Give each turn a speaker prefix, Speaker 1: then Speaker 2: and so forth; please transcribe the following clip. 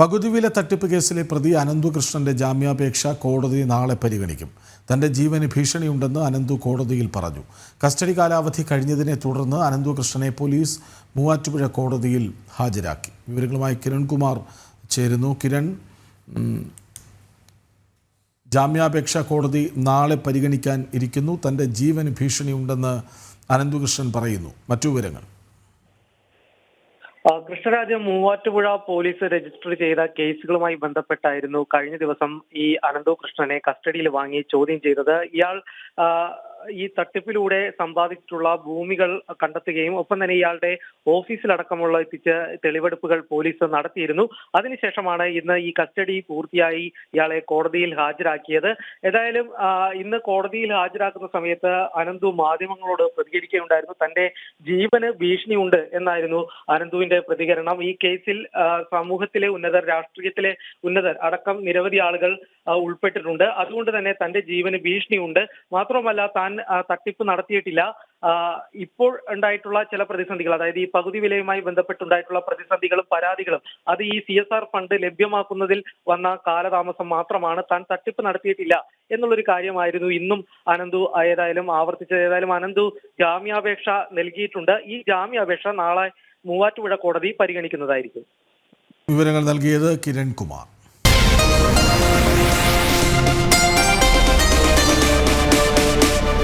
Speaker 1: പകുതിവില തട്ടിപ്പ് കേസിലെ പ്രതി അനന്തുകൃഷ്ണന്റെ ജാമ്യാപേക്ഷ കോടതി നാളെ പരിഗണിക്കും. തന്റെ ജീവന് ഭീഷണിയുണ്ടെന്ന് അനന്തു കോടതിയിൽ പറഞ്ഞു. കസ്റ്റഡി കാലാവധി കഴിഞ്ഞതിനെ തുടർന്ന് അനന്തുകൃഷ്ണനെ പോലീസ് മൂവാറ്റുപുഴ കോടതിയിൽ ഹാജരാക്കി. വിവരങ്ങളുമായി കിരൺകുമാർ ചേരുന്നു. കിരൺ, ജാമ്യാപേക്ഷ കോടതി നാളെ പരിഗണിക്കാൻ ഇരിക്കുന്നു. തന്റെ ജീവന് ഭീഷണിയുണ്ടെന്ന് അനന്തുകൃഷ്ണൻ പറയുന്നു. മറ്റു വിവരങ്ങൾ?
Speaker 2: കൃഷ്ണരാജ്, മൂവാറ്റുപുഴ പോലീസ് രജിസ്റ്റർ ചെയ്ത കേസുകളുമായി ബന്ധപ്പെട്ടായിരുന്നു കഴിഞ്ഞ ദിവസം ഈ അനന്തുകൃഷ്ണനെ കസ്റ്റഡിയിൽ വാങ്ങി ചോദ്യം ചെയ്തത്. ഇയാൾ ഈ തട്ടിപ്പിലൂടെ സമ്പാദിച്ചിട്ടുള്ള ഭൂമികൾ കണ്ടെത്തുകയും ഒപ്പം തന്നെ ഇയാളുടെ ഓഫീസിലടക്കമുള്ള എത്തിച്ച് തെളിവെടുപ്പുകൾ പോലീസ് നടത്തിയിരുന്നു. അതിനുശേഷമാണ് ഇന്ന് ഈ കസ്റ്റഡി പൂർത്തിയായി ഇയാളെ കോടതിയിൽ ഹാജരാക്കിയത്. ഏതായാലും ഇന്ന് കോടതിയിൽ ഹാജരാക്കുന്ന സമയത്ത് അനന്തു മാധ്യമങ്ങളോട് പ്രതികരിക്കുകയുണ്ടായിരുന്നു. തന്റെ ജീവന് ഭീഷണിയുണ്ട് എന്നായിരുന്നു അനന്തുവിന്റെ പ്രതികരണം. ഈ കേസിൽ സമൂഹത്തിലെ ഉന്നതർ, രാഷ്ട്രീയത്തിലെ ഉന്നതർ അടക്കം നിരവധി ആളുകൾ ഉൾപ്പെട്ടിട്ടുണ്ട്. അതുകൊണ്ട് തന്നെ തന്റെ ജീവന് ഭീഷണിയുണ്ട്. മാത്രമല്ല, താൻ തട്ടിപ്പ് നടത്തിയിട്ടില്ല. ഇപ്പോൾ ഉണ്ടായിട്ടുള്ള ചില പ്രതിസന്ധികൾ, അതായത് ഈ പകുതി വിലയുമായി ബന്ധപ്പെട്ടുണ്ടായിട്ടുള്ള പ്രതിസന്ധികളും പരാതികളും, അത് ഈ CSR ഫണ്ട് ലഭ്യമാക്കുന്നതിൽ വന്ന കാലതാമസം മാത്രമാണ്. താൻ തട്ടിപ്പ് നടത്തിയിട്ടില്ല എന്നുള്ളൊരു കാര്യമായിരുന്നു ഇന്നും അനന്തു ഏതായാലും ആവർത്തിച്ചത്. ഏതായാലും അനന്തു ജാമ്യാപേക്ഷ നൽകിയിട്ടുണ്ട്. ഈ ജാമ്യാപേക്ഷ നാളെ മൂവാറ്റുപുഴ കോടതി പരിഗണിക്കുന്നതായിരിക്കും.
Speaker 1: വിവരങ്ങൾ നൽകിയത് കിരൺകുമാർ.